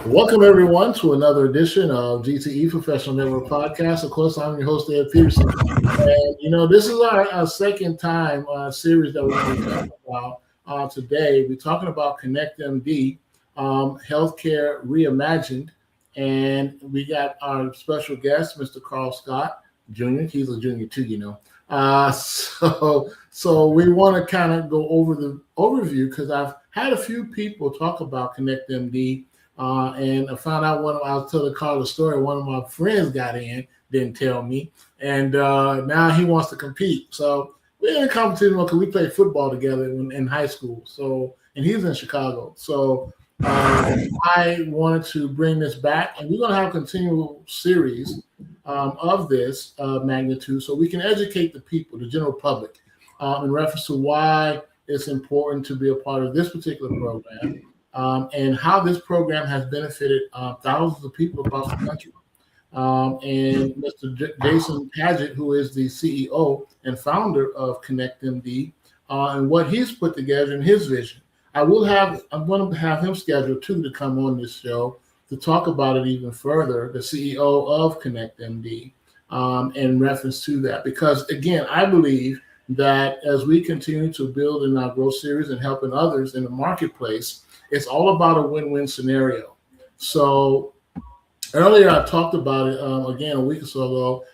Welcome everyone to another edition of G.T.E Professional Network Podcast. Of course, I'm your host, Ed Peterson. And this is our second time series that we're going to be talking about today. We're talking about ConnectMD, Healthcare Reimagined. And we got our special guest, Mr. Carl Scott Jr. He's a junior too. So we want to kind of go over the overview because I've had a few people talk about ConnectMD. And I found out I was telling Carl the story. One of my friends got in, didn't tell me, and now he wants to compete. So we're in a competition because we played football together in high school. So, and he's in Chicago. So I wanted to bring this back, and we're going to have a continual series of this magnitude, so we can educate the people, the general public, in reference to why it's important to be a part of this particular program. And how this program has benefited thousands of people across the country. And Mr. Jason Paget, who is the CEO and founder of ConnectMD, and what he's put together in his vision. I'm going to have him scheduled too to come on this show to talk about it even further, the CEO of ConnectMD, in reference to that. Because again, I believe that as we continue to build in our growth series and helping others in the marketplace, it's all about a win-win scenario. So earlier I talked about it again a week or so ago,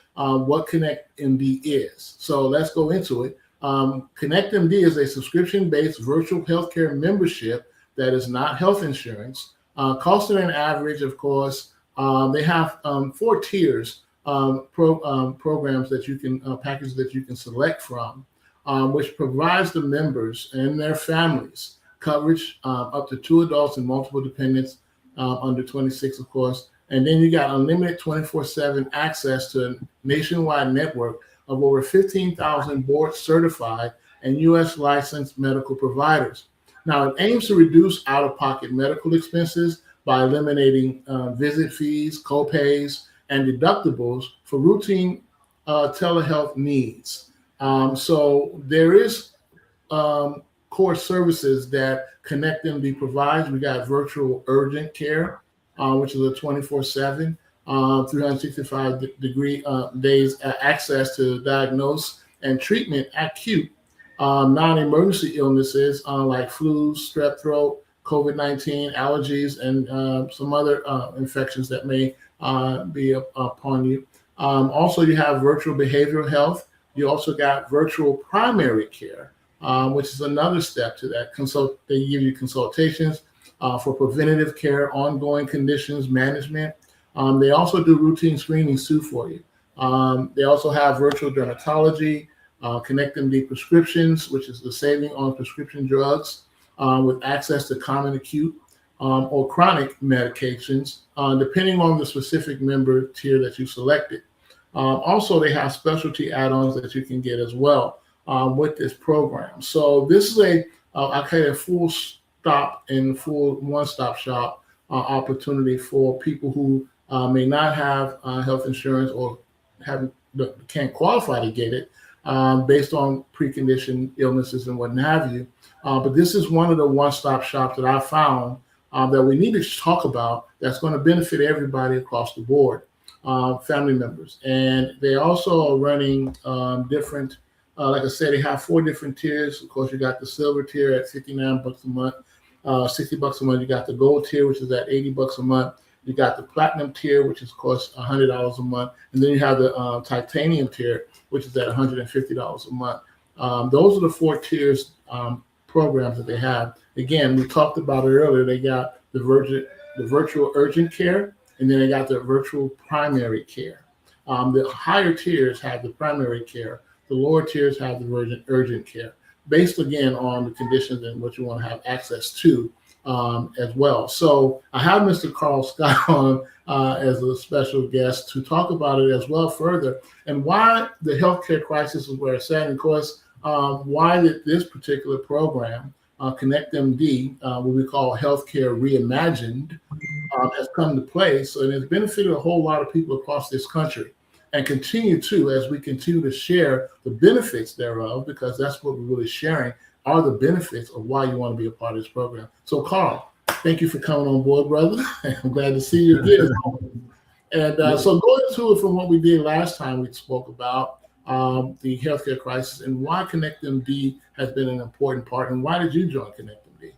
what ConnectMD is. So let's go into it. ConnectMD is a subscription-based virtual healthcare membership that is not health insurance. Costing an average, of course, they have 4 tiers, programs that you can, packages that you can select from, which provides the members and their families coverage up to 2 adults and multiple dependents under 26, of course. And then you got unlimited 24/7 access to a nationwide network of over 15,000 board certified and U.S. licensed medical providers. Now, it aims to reduce out-of-pocket medical expenses by eliminating visit fees, copays, and deductibles for routine telehealth needs. So there is core services that ConnectMD provides. We got virtual urgent care, which is a 24/7, 365 days access to diagnose and treatment acute non-emergency illnesses like flu, strep throat, COVID-19, allergies, and some other infections that may be upon you. Also, you have virtual behavioral health. You also got virtual primary care, which is another step to that. They give you consultations for preventative care, ongoing conditions management. They also do routine screenings too for you. They also have virtual dermatology, ConnectMD prescriptions, which is the saving on prescription drugs with access to common acute or chronic medications, depending on the specific member tier that you selected. Also, they have specialty add-ons that you can get as well with this program. So this is a full stop and full one-stop shop opportunity for people who may not have health insurance or can't qualify to get it based on preconditioned illnesses and what have you. But this is one of the one-stop shops that I found that we need to talk about that's going to benefit everybody across the board, family members. And they also are running different, like I said, they have 4 different tiers. Of course, you got the silver tier at $59 a month, $60 a month. You got the gold tier, which is at $80 a month. You got the platinum tier, which is, of course, $100 a month. And then you have the titanium tier, which is at $150 a month. Those are the 4 tiers programs that they have. Again, we talked about it earlier. They got the virtual urgent care, and then they got the virtual primary care. The higher tiers have the primary care. The lower tiers have the urgent care, based again on the conditions and what you want to have access to as well. So I have Mr. Carl Scott on as a special guest to talk about it as well further, and why the healthcare crisis is where it's at, and of course, why this particular program, ConnectMD, what we call Healthcare Reimagined, has come to play. So it has benefited a whole lot of people across this country, and continue to, as we continue to share the benefits thereof, because that's what we're really sharing, are the benefits of why you want to be a part of this program. So Carl, Thank you for coming on board, brother. I'm glad to see you again. And so going into it from what we did last time, we spoke about the healthcare crisis and why ConnectMD has been an important part. And why did you join ConnectMD?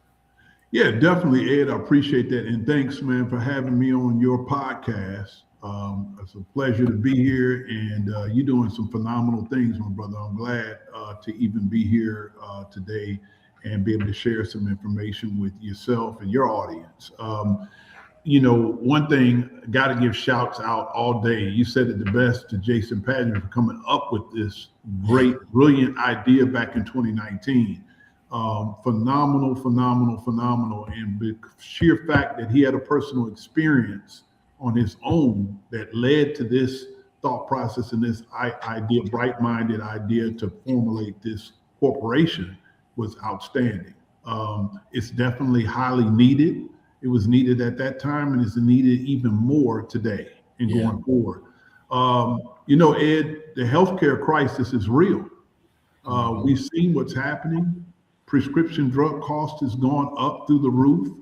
Yeah, definitely, Ed. I appreciate that. And thanks, man, for having me on your podcast. It's a pleasure to be here. And you're doing some phenomenal things, my brother. I'm glad to even be here today and be able to share some information with yourself and your audience. One thing, got to give shouts out all day. You said it the best to Jason Padgett for coming up with this great, brilliant idea back in 2019. Phenomenal, phenomenal, phenomenal. And the sheer fact that he had a personal experience on his own that led to this thought process and this idea, bright-minded idea to formulate this corporation was outstanding. It's definitely highly needed. It was needed at that time and is needed even more today and going forward. Ed, the healthcare crisis is real. We've seen what's happening. Prescription drug cost has gone up through the roof.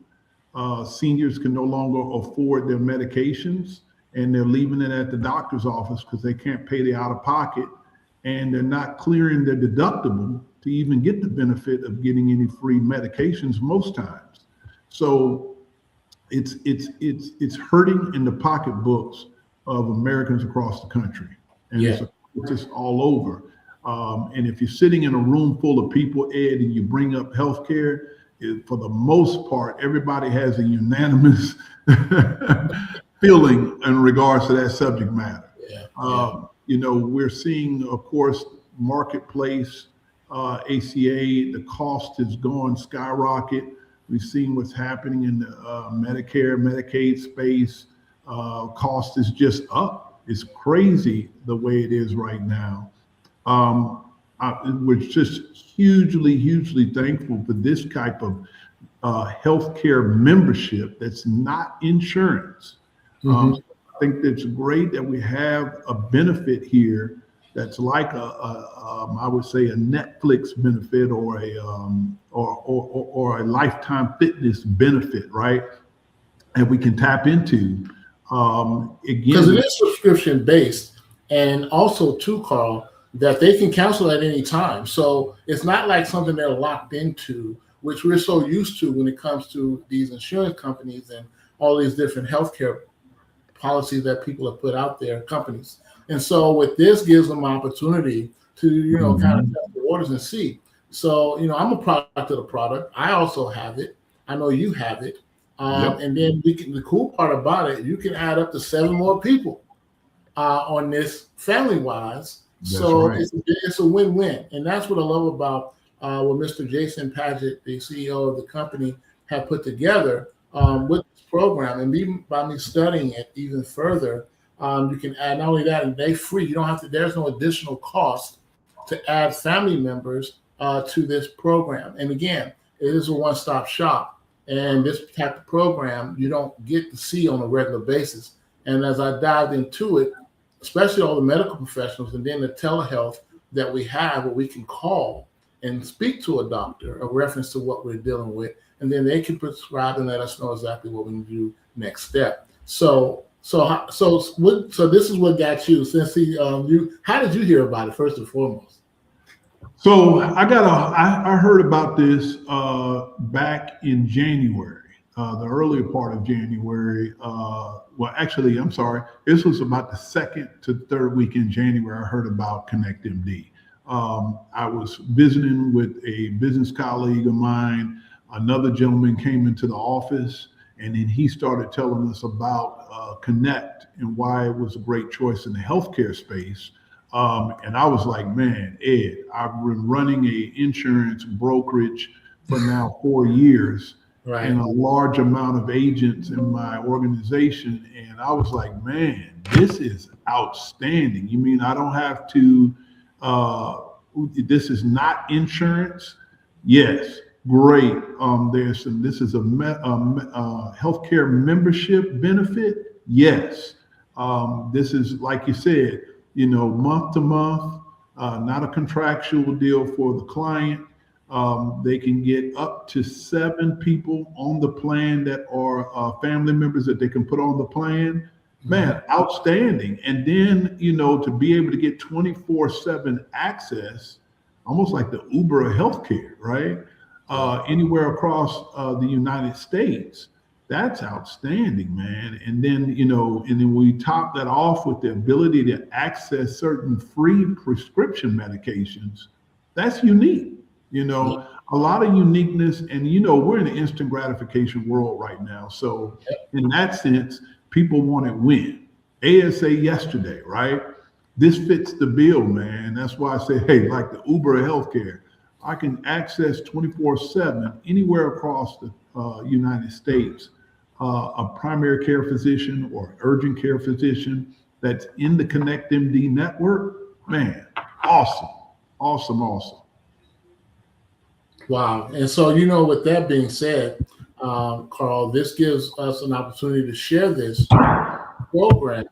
Seniors can no longer afford their medications and they're leaving it at the doctor's office because they can't pay the out of pocket and they're not clearing their deductible to even get the benefit of getting any free medications most times. So it's hurting in the pocketbooks of Americans across the country, and it's just all over. And if you're sitting in a room full of people, Ed, and you bring up healthcare, for the most part, everybody has a unanimous feeling in regards to that subject matter. We're seeing, of course, marketplace, ACA, the cost has gone skyrocket. We've seen what's happening in the Medicare, Medicaid space. Cost is just up. It's crazy the way it is right now. We're just hugely, hugely thankful for this type of healthcare membership that's not insurance. I think it's great that we have a benefit here that's like I would say a Netflix benefit or a Lifetime Fitness benefit, right? And we can tap into. Again, because it is subscription based, and also too, Carl, that they can cancel at any time. So it's not like something they're locked into, which we're so used to when it comes to these insurance companies and all these different healthcare policies that people have put out there, companies. And so with this gives them an opportunity to, kind of test the waters and see. So, I'm a product of the product. I also have it. I know you have it. And then the cool part about it, you can add up to 7 more people on this family-wise. It's a win-win. And that's what I love about what Mr. Jason Padgett, the CEO of the company, have put together with this program. And by me studying it even further, you can add not only that, and they free. You don't have to. There's no additional cost to add family members to this program. And again, it is a one-stop shop. And this type of program you don't get to see on a regular basis. And as I dived into it, especially all the medical professionals, and then the telehealth that we have, where we can call and speak to a doctor, a reference to what we're dealing with, and then they can prescribe and let us know exactly what we can do next step. So this is what got you. Since how did you hear about it first and foremost? So I heard about this back in January, the earlier part of January. Well, actually, I'm sorry. This was about the 2nd to 3rd week in January. I heard about ConnectMD. I was visiting with a business colleague of mine. Another gentleman came into the office, and then he started telling us about Connect and why it was a great choice in the healthcare space. And I was like, man, Ed, I've been running a insurance brokerage for now 4 years, and a large amount of agents in my organization. And I was like, man, this is outstanding. You mean I don't have to, this is not insurance? Yes, great. This is a healthcare membership benefit? Yes. This is, like you said, month to month, not a contractual deal for the client. They can get up to 7 people on the plan that are family members that they can put on the plan. Man, outstanding. And then, to be able to get 24/7 access, almost like the Uber of healthcare, right? Anywhere across the United States. That's outstanding, man. And then, we top that off with the ability to access certain free prescription medications. That's unique. A lot of uniqueness, and we're in an instant gratification world right now. So in that sense, people want it when. ASA yesterday, right? This fits the bill, man. That's why I say, hey, like the Uber of healthcare, I can access 24/7 anywhere across the United States, a primary care physician or urgent care physician that's in the ConnectMD network. Man, awesome, awesome, awesome. Wow. And so, with that being said, Carl, this gives us an opportunity to share this program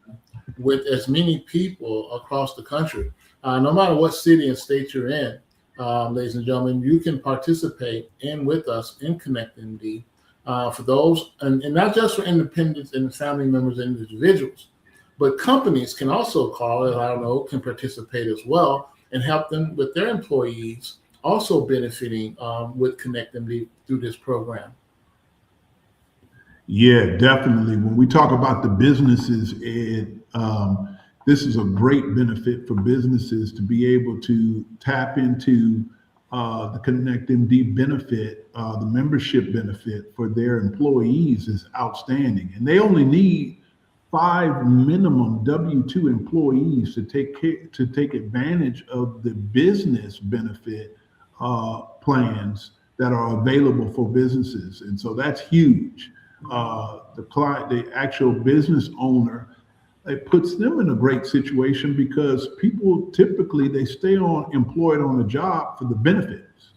with as many people across the country. No matter what city and state you're in, ladies and gentlemen, you can participate in with us in ConnectMD for those, and not just for independents and family members and individuals, but companies can also can participate as well and help them with their employees also benefiting with ConnectMD through this program. Yeah, definitely. When we talk about the businesses, this is a great benefit for businesses to be able to tap into the ConnectMD benefit. The membership benefit for their employees is outstanding. And they only need 5 minimum W-2 employees to take advantage of the business benefit plans that are available for businesses. And so that's huge. The actual business owner, it puts them in a great situation because people typically they stay employed on a job for the benefits.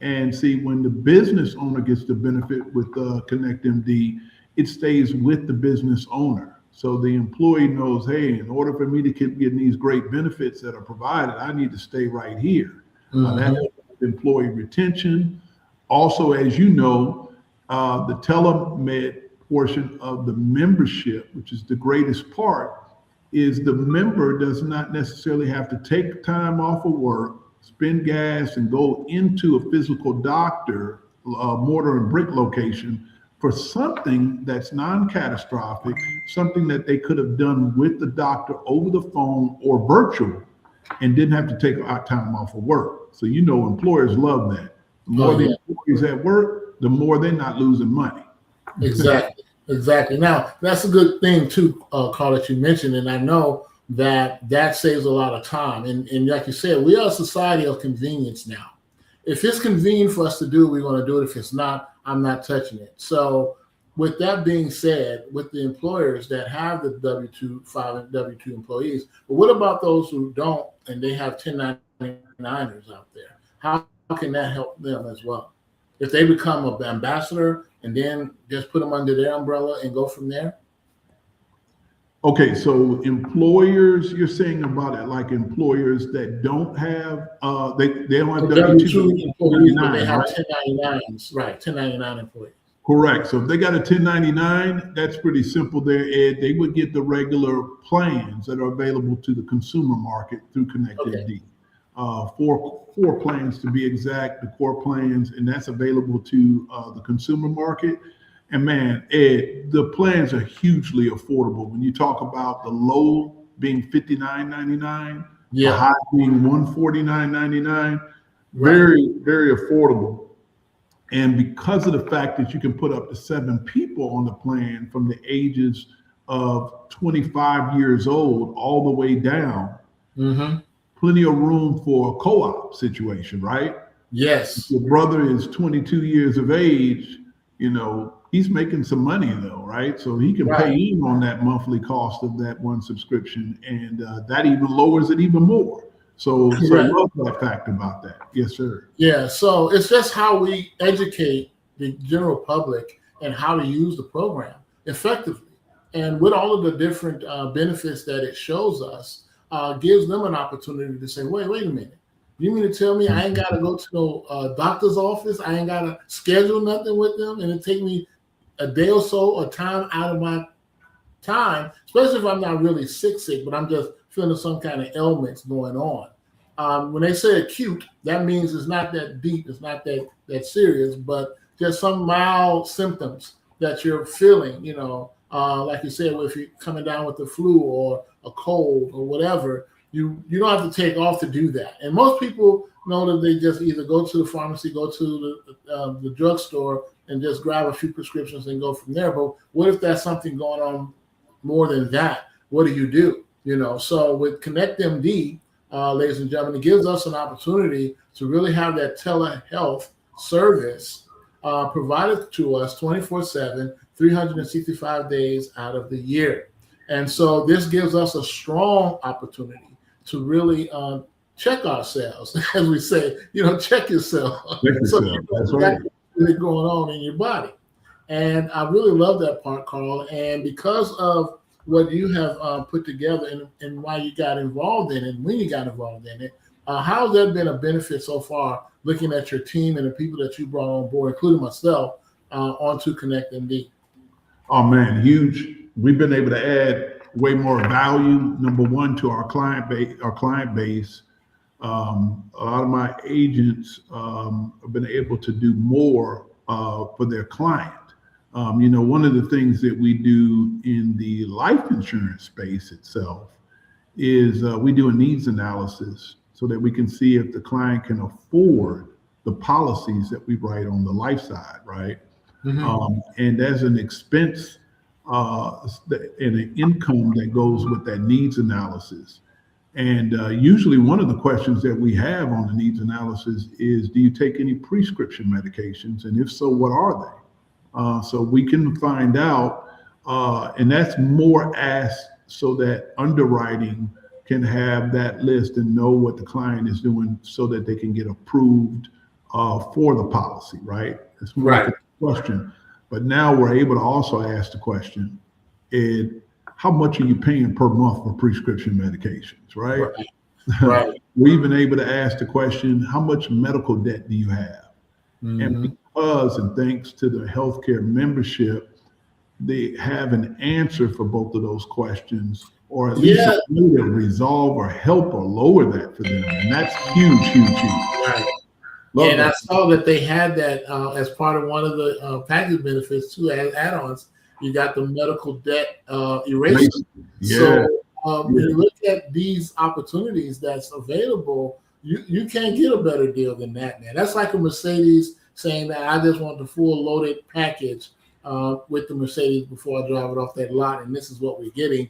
And see, when the business owner gets the benefit with ConnectMD, it stays with the business owner. So the employee knows, hey, in order for me to keep getting these great benefits that are provided, I need to stay right here. That helps employee retention. Also, as you know, the telemed portion of the membership, which is the greatest part, is the member does not necessarily have to take time off of work, spend gas, and go into a physical doctor, mortar and brick location for something that's non-catastrophic, something that they could have done with the doctor over the phone or virtual and didn't have to take time off of work. So employers love that. The more the employees at work, the more they're not losing money. Exactly. Now, that's a good thing too, Carl, that you mentioned. And I know that saves a lot of time. And like you said, we are a society of convenience now. If it's convenient for us to do, we're going to do it. If it's not, I'm not touching it. So with that being said, with the employers that have the W-2 employees, but what about those who don't and they have 1099ers out there? How can that help them as well? If they become an ambassador and then just put them under their umbrella and go from there? Okay, so employers, you're saying about it like employers that don't have, they don't have W-2 employees, but they have 1099s, right, 1099 employees. Correct. So if they got a 1099, that's pretty simple there, Ed. They would get the regular plans that are available to the consumer market through ConnectMD. Four plans to be exact, the core plans, and that's available to the consumer market. And man, Ed, the plans are hugely affordable. When you talk about the low being $59.99, the high being $149.99, very, very affordable. And because of the fact that you can put up to 7 people on the plan from the ages of 25 years old all the way down, plenty of room for a co-op situation, right? Yes. If your brother is 22 years of age, he's making some money though, right? So he can pay in on that monthly cost of that one subscription, and that even lowers it even more. So I love that fact about that. Yes, sir. Yeah, so it's just how we educate the general public and how to use the program effectively. And with all of the different benefits that it shows us, gives them an opportunity to say, wait a minute. You mean to tell me I ain't got to go to no doctor's office? I ain't got to schedule nothing with them, and it take me a day or so of time out of my time, especially if I'm not really sick, but I'm just feeling some kind of ailments going on. When they say acute, that means it's not that deep, it's not that serious, but just some mild symptoms that you're feeling. Like you said, if you're coming down with the flu or a cold or whatever, you don't have to take off to do that. And most people know that they just either go to the pharmacy, go to the drugstore, and just grab a few prescriptions and go from there. But what if there's something going on more than that? What do you do? So with ConnectMD, ladies and gentlemen, it gives us an opportunity to really have that telehealth service provided to us 24/7, 365 days out of the year. And so this gives us a strong opportunity to really check ourselves, as we say, check yourself. So That's right. What's going on in your body. And I really love that part, Carl. And because of what you have put together and why you got involved in it, when you got involved in it, how has that been a benefit so far, looking at your team and the people that you brought on board, including myself, onto ConnectMD? Oh man, huge. We've been able to add way more value, number one, to our client base. A lot of my agents have been able to do more for their client. One of the things that we do in the life insurance space itself is we do a needs analysis so that we can see if the client can afford the policies that we write on the life side, right? Mm-hmm. And there's an expense and an income that goes with that needs analysis. And usually one of the questions that we have on the needs analysis is, do you take any prescription medications? And if so, what are they? So we can find out, and that's more asked so that underwriting can have that list and know what the client is doing so that they can get approved for the policy, right? It's more right. A question. But now we're able to also ask the question, how much are you paying per month for prescription medications, right? Right. We're even able to ask the question, how much medical debt do you have? Mm-hmm. And because, and thanks to the healthcare membership, they have an answer for both of those questions, or at least a way to resolve or help or lower that for them. And that's huge, huge, huge. Right. And I saw that they had that as part of one of the package benefits too, as add-ons. You got the medical debt erasure. Yeah. So when you look at these opportunities that's available, you can't get a better deal than that, man. That's like a Mercedes saying that I just want the full loaded package with the Mercedes before I drive it off that lot, and this is what we're getting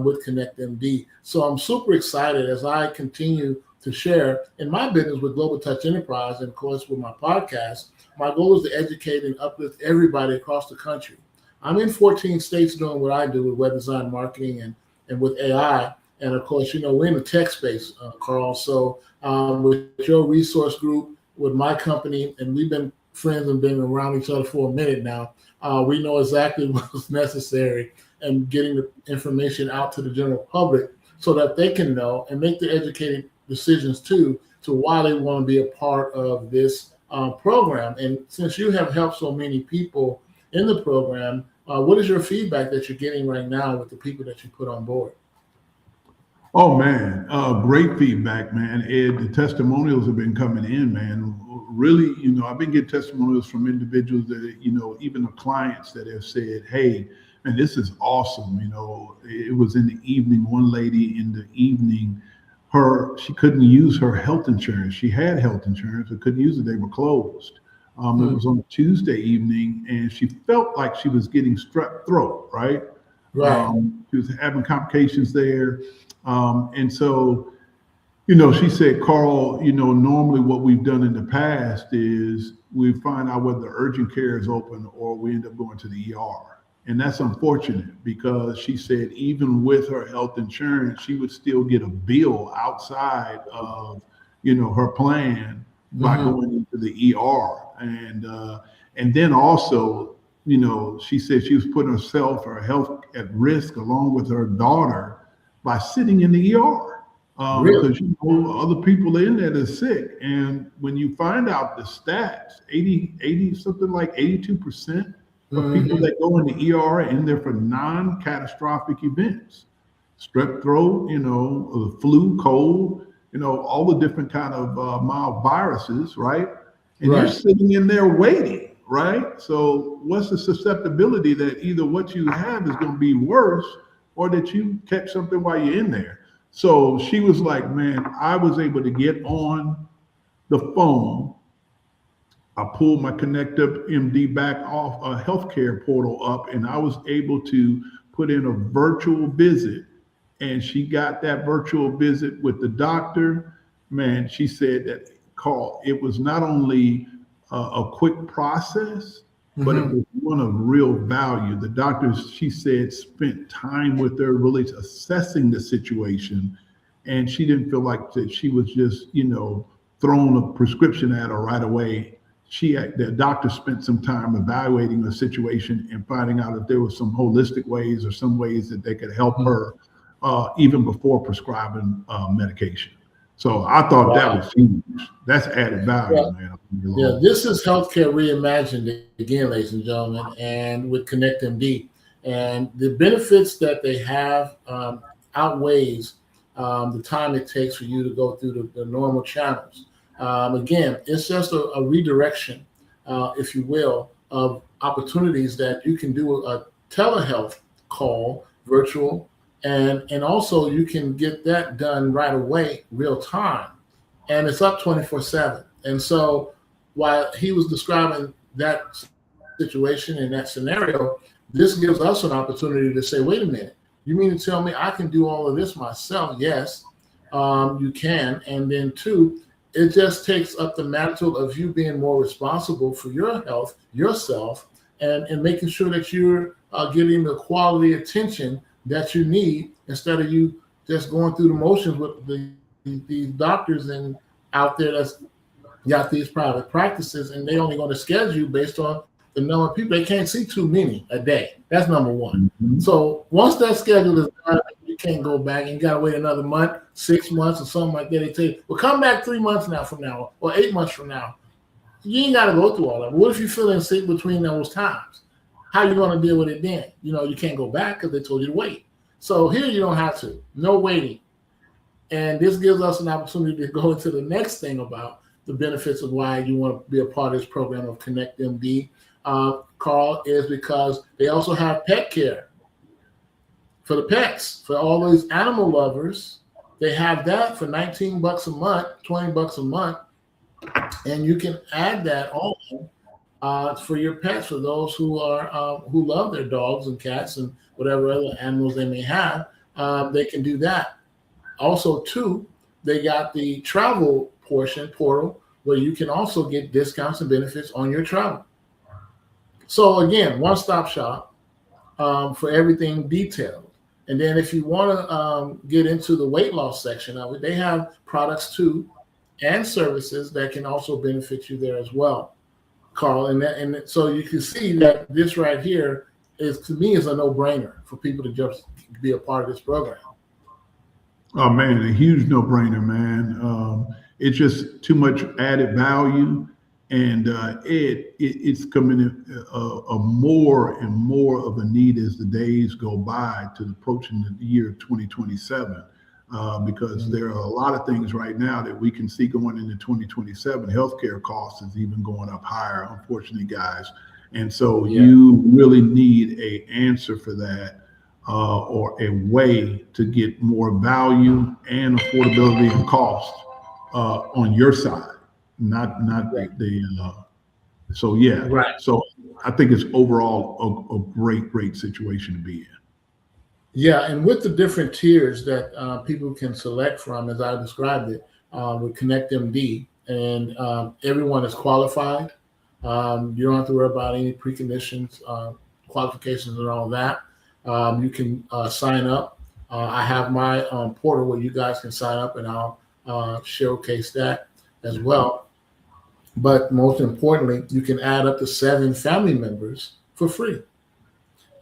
with ConnectMD. So I'm super excited as I continue to share in my business with Global Touch Enterprise, and of course with my podcast. My goal is to educate and uplift everybody across the country. I'm in 14 states doing what I do with web design, marketing, and with AI. And of course, we're in the tech space, Carl. So with your resource group, with my company, and we've been friends and been around each other for a minute now, we know exactly what's necessary and getting the information out to the general public so that they can know and make the educated decisions too, to why they want to be a part of this program. And since you have helped so many people in the program, what is your feedback that you're getting right now with the people that you put on board? Oh man, great feedback, man. Ed, the testimonials have been coming in, man. Really, I've been getting testimonials from individuals that, even the clients that have said, hey, man, this is awesome. It was in the evening, one lady in the evening, she couldn't use her health insurance. She had health insurance, but couldn't use it. They were closed. It was on a Tuesday evening, and she felt like she was getting strep throat, right? Right. She was having complications there. And so, she said, Carl, normally what we've done in the past is we find out whether the urgent care is open or we end up going to the ER. And that's unfortunate because she said even with her health insurance, she would still get a bill outside of, her plan by going into the ER. And then also, she said she was putting herself, her health at risk along with her daughter by sitting in the ER. Really? because other people in there that's sick. And when you find out the stats, 80 something like 82% of people Hmm. that go in the ER are in there for non-catastrophic events, strep throat, the flu, cold, all the different kind of mild viruses, right? And you're Right. sitting in there waiting, right? So what's the susceptibility that either what you have is going to be worse or that you catch something while you're in there? So she was like, man, I was able to get on the phone. I pulled my Connective MD back off a healthcare portal up, and I was able to put in a virtual visit. And she got that virtual visit with the doctor. Man, she said that call. It was not only a quick process, but it Hmm. was one of real value. The doctors, she said, spent time with her, really assessing the situation, and she didn't feel like that she was just, throwing a prescription at her right away. The doctor spent some time evaluating the situation and finding out if there was some holistic ways or some ways that they could help her even before prescribing medication. So I thought that Wow. was huge. That's added value, Yeah. man. Yeah. This is healthcare reimagined again, ladies and gentlemen, and with ConnectMD, and the benefits that they have outweighs the time it takes for you to go through the normal channels. Again, it's just a redirection, if you will, of opportunities that you can do a telehealth call, virtual, and also you can get that done right away, real time, and it's up 24/7. And so, while he was describing that situation in that scenario, this gives us an opportunity to say, wait a minute, you mean to tell me I can do all of this myself? Yes, you can. And then, two, it just takes up the mantle of you being more responsible for your health, yourself, and making sure that you're getting the quality attention that you need instead of you just going through the motions with these doctors and out there that's got these private practices, and they only going to schedule you based on the number of people. They can't see too many a day. That's number one. Mhm. So once that schedule is done, you can't go back and you got to wait another month, 6 months, or something like that. They tell you, well, come back 3 months now from now, or 8 months from now. You ain't got to go through all that. What if you're feeling sick between those times? How you going to deal with it then? You can't go back because they told you to wait. So here you don't have to. No waiting. And this gives us an opportunity to go into the next thing about the benefits of why you want to be a part of this program of ConnectMD, Carl, is because they also have pet care for the pets, for all these animal lovers. They have that for $19 a month, $20 a month, and you can add that on for your pets, for those who love their dogs and cats and whatever other animals they may have. They can do that. Also, too, they got the travel portal where you can also get discounts and benefits on your travel. So again, one-stop shop for everything detailed. And then if you want to get into the weight loss section of it, they have products too and services that can also benefit you there as well, Carl. And so you can see that this right here is, to me, is a no-brainer for people to just be a part of this program. Oh man, a huge no-brainer, man. It's just too much added value, and it's coming in a more and more of a need as the days go by to approaching the year 2027. Because Mhm. there are a lot of things right now that we can see going into 2027. Healthcare costs is even going up higher, unfortunately, guys. And so Yeah. you really need a answer for that, or a way to get more value and affordability and cost on your side, not Right. the. So yeah, Right. so I think it's overall a great situation to be in. Yeah, and with the different tiers that people can select from, as I described it, with ConnectMD, and everyone is qualified. You don't have to worry about any preconditions, qualifications, and all that. You can sign up. I have my portal where you guys can sign up, and I'll showcase that as well. But most importantly, you can add up to 7 family members for free,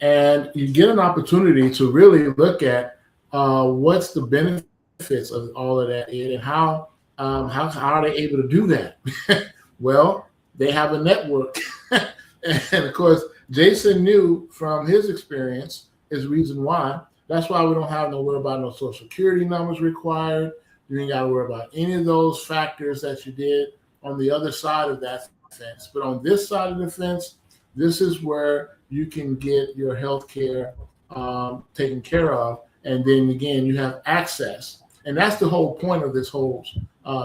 and you get an opportunity to really look at what's the benefit benefits of all of that, Ed, and how are they able to do that? Well, they have a network, and of course, Jason knew from his experience is the reason why. That's why we don't have to worry about no social security numbers required. You ain't got to worry about any of those factors that you did on the other side of that fence. But on this side of the fence, this is where you can get your health care taken care of. And then again, you have access. And that's the whole point of this whole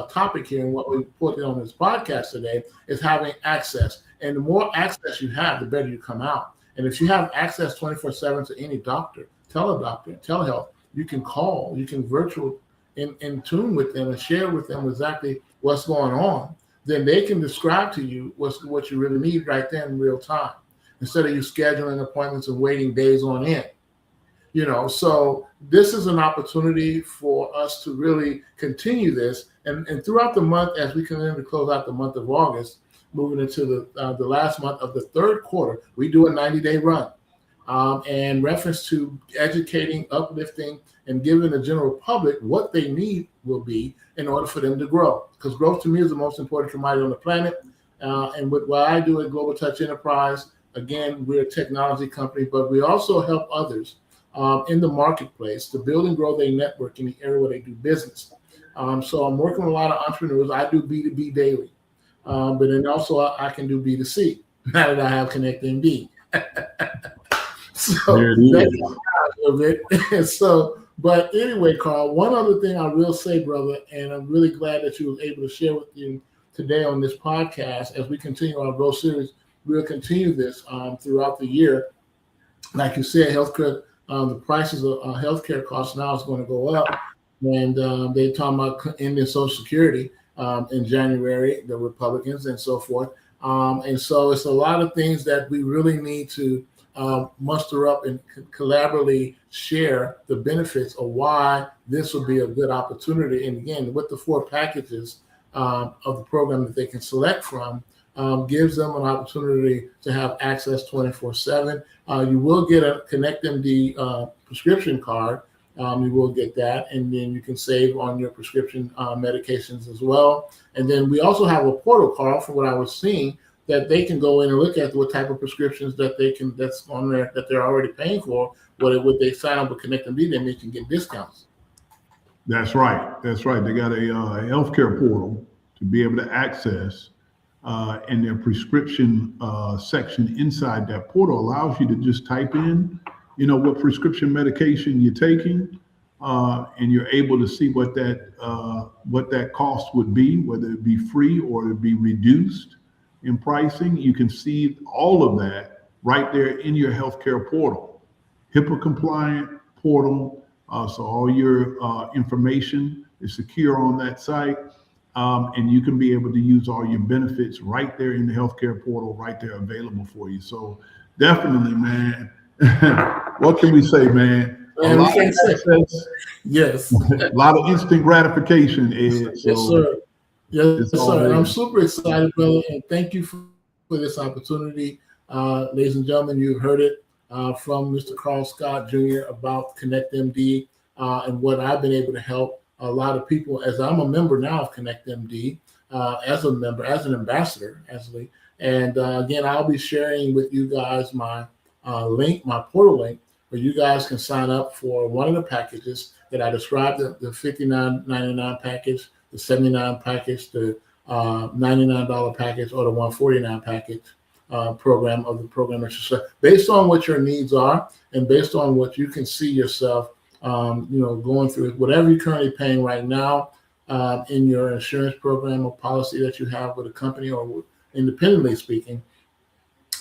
topic here. And what we put on this podcast today is having access. And the more access you have, the better you come out. And if you have access 24/7 to any doctor, telehealth, you can call, you can virtual in tune with them and share with them exactly what's going on. Then they can describe to you what you really need right there in real time, instead of you scheduling appointments and waiting days on end. So this is an opportunity for us to really continue this. And throughout the month, as we continue to close out the month of August, moving into the last month of the third quarter, we do a 90-day run. And reference to educating, uplifting, and giving the general public what they need will be in order for them to grow. Because growth to me is the most important commodity on the planet. And with what I do at Global Touch Enterprise, again, we're a technology company, but we also help others in the marketplace to build and grow their network in the area where they do business. So I'm working with a lot of entrepreneurs. I do B2B daily, but then also I can do B2C now that I have ConnectMD. So that's a little bit. But anyway, Carl, one other thing I will say, brother, and I'm really glad that you were able to share with you today on this podcast as we continue our growth series. We'll continue this throughout the year. Like you said, healthcare, the prices of healthcare costs now is going to go up, and they're talking about ending Social Security in January, the Republicans and so forth. And so it's a lot of things that we really need to muster up and collaboratively share the benefits of why this will be a good opportunity. And again, with the 4 packages of the program that they can select from, gives them an opportunity to have access 24/7. You will get a ConnectMD prescription card. You will get that, and then you can save on your prescription medications as well. And then we also have a portal, Carl, from what I was seeing, that they can go in and look at what type of prescriptions that's on there that they're already paying for. Would they sign up with ConnectMD, then they can get discounts. That's right. That's right. They got a healthcare portal to be able to access, and their prescription section inside that portal allows you to just type in, what prescription medication you're taking, and you're able to see what that cost would be, whether it be free or it be reduced in pricing. You can see all of that right there in your healthcare portal, HIPAA compliant portal. So all your information is secure on that site. And you can be able to use all your benefits right there in the healthcare portal, right there available for you. So definitely, man, what can we say, man? A lot of access, yes. a lot of instant gratification, Ed. So yes, sir. Yes, sir. And I'm super excited, brother, and thank you for this opportunity. Ladies and gentlemen, you've heard it from Mr. Carl Scott Jr. about ConnectMD and what I've been able to help a lot of people, as I'm a member now of ConnectMD, as an ambassador, actually. And again, I'll be sharing with you guys my link, my portal link, where you guys can sign up for one of the packages that I described, the $59.99 package, the $79 package, the $99 package, or the $149 package program of the program that you select, based on what your needs are and based on what you can see yourself going through. Whatever you're currently paying right now in your insurance program or policy that you have with a company or independently speaking,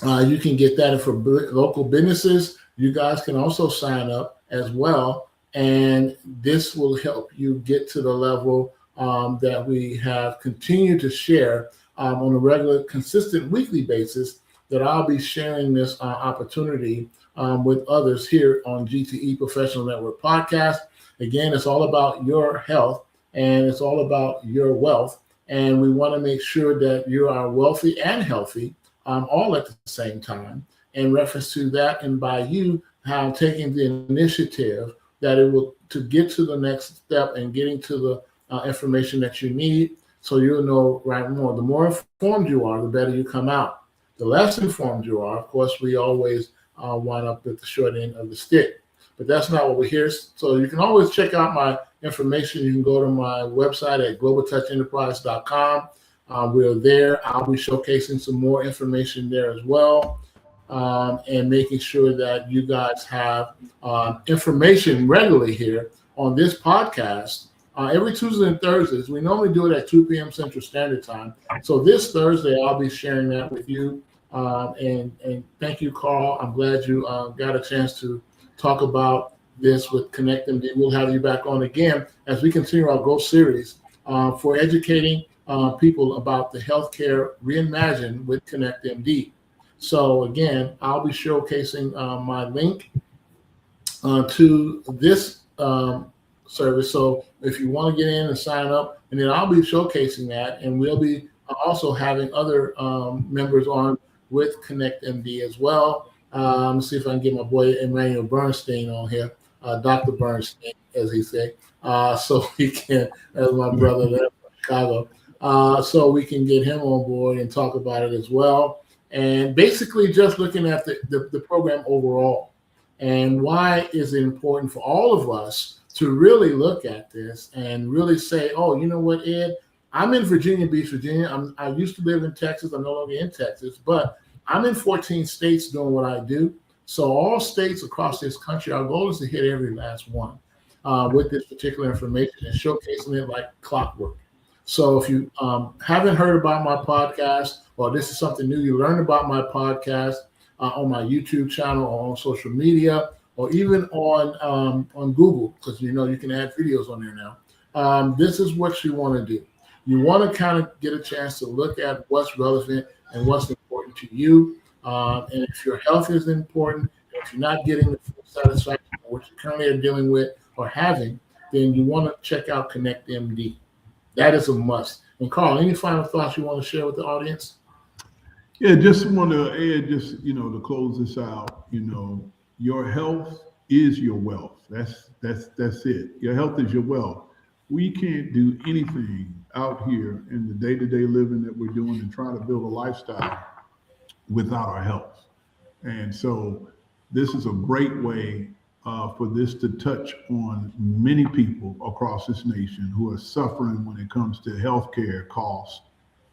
you can get that. And for local businesses, you guys can also sign up as well. And this will help you get to the level that we have continued to share on a regular, consistent weekly basis, that I'll be sharing this opportunity with others here on G.T.E Professional Network Podcast. Again, it's all about your health and it's all about your wealth. And we want to make sure that you are wealthy and healthy all at the same time. In reference to that, and by you taking the initiative, that it will to get to the next step and getting to the information that you need, so you'll know right more. The more informed you are, the better you come out. The less informed you are, of course, we always wind up with the short end of the stick. But that's not what we're here. So you can always check out my information. You can go to my website at globaltouchenterprise.com. We're there. I'll be showcasing some more information there as well, and making sure that you guys have information regularly here on this podcast. Every Tuesday and Thursdays. We normally do it at 2 p.m. Central Standard Time. So this Thursday, I'll be sharing that with you. And thank you, Carl. I'm glad you got a chance to talk about this with Connect MD. We'll have you back on again as we continue our growth series for educating people about the healthcare reimagined with Connect MD. So again, I'll be showcasing my link to this service. So if you want to get in and sign up, and then I'll be showcasing that, and we'll be also having other members on with Connect MD as well. Let's see if I can get my boy Emmanuel Bernstein on here, Dr. Bernstein, as he say, so we can, as my brother there from Chicago, so we can get him on board and talk about it as well. And basically just looking at the program overall, and why is it important for all of us to really look at this and really say, oh, you know what, Ed, I'm in Virginia Beach, Virginia. I used to live in Texas. I'm no longer in Texas, but I'm in 14 states doing what I do. So all states across this country, our goal is to hit every last one with this particular information and showcasing it like clockwork. So if you haven't heard about my podcast, or this is something new you learned about my podcast on my YouTube channel or on social media, or even on Google, because you know you can add videos on there now. This is what you want to do. You want to kind of get a chance to look at what's relevant and what's important to you. And if your health is important, if you're not getting the full satisfaction of what you currently are dealing with or having, then you want to check out Connect MD. That is a must. And Carl, any final thoughts you want to share with the audience? Yeah, just want to add, to close this out, your health is your wealth. That's it. Your health is your wealth. We can't do anything out here in the day-to-day living that we're doing and trying to build a lifestyle without our health. And so this is a great way for this to touch on many people across this nation who are suffering when it comes to healthcare costs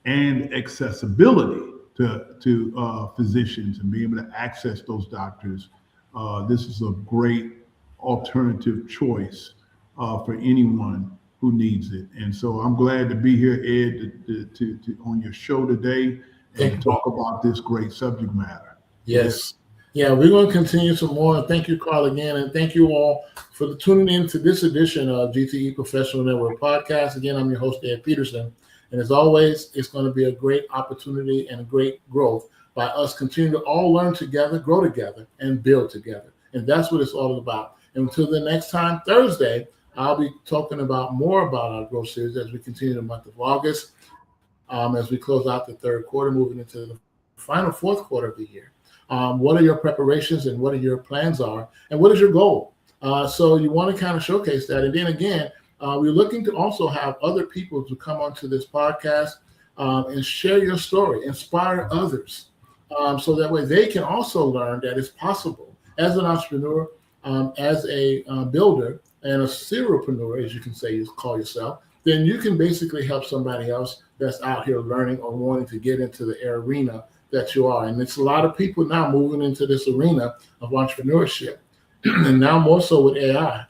and accessibility to physicians and being able to access those doctors. This is a great alternative choice for anyone who needs it. And so I'm glad to be here, Ed, to on your show today and talk about this great subject matter. Yes. Yeah, we're going to continue some more. Thank you, Carl, again. And thank you all for tuning in to this edition of G.T.E Professional Network Podcast. Again, I'm your host, Ed Peterson. And as always, it's going to be a great opportunity and a great growth by us continuing to all learn together, grow together, and build together. And that's what it's all about. And until the next time, Thursday, I'll be talking about more about our growth series as we continue the month of August, as we close out the third quarter, moving into the final fourth quarter of the year. What are your preparations and what are your plans are, and what is your goal? So you want to kind of showcase that. And then again, we're looking to also have other people to come onto this podcast and share your story, inspire others, so that way they can also learn that it's possible as an entrepreneur, as a builder, and a serialpreneur, as you can say, you call yourself, then you can basically help somebody else that's out here learning or wanting to get into the arena that you are. And it's a lot of people now moving into this arena of entrepreneurship, and now more so with AI.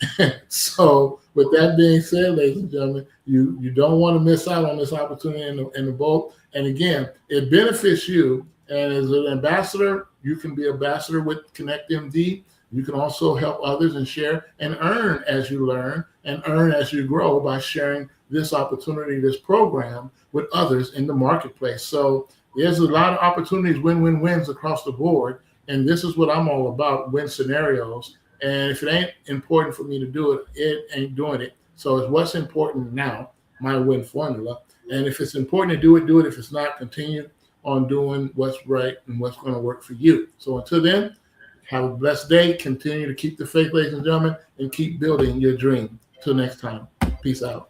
So with that being said, ladies and gentlemen, you don't want to miss out on this opportunity in the boat. And again, it benefits you. And as an ambassador, you can be ambassador with Connect MD. You can also help others and share and earn as you learn and earn as you grow by sharing this opportunity, this program with others in the marketplace. So there's a lot of opportunities, win-win-wins across the board. And this is what I'm all about, win scenarios. And if it ain't important for me to do it, it ain't doing it. So it's what's important now, my win formula. And if it's important to do it, do it. If it's not, continue on doing what's right and what's going to work for you. So until then, Have a blessed day. Continue to keep the faith, ladies and gentlemen, and keep building your dream. Till next time. Peace out.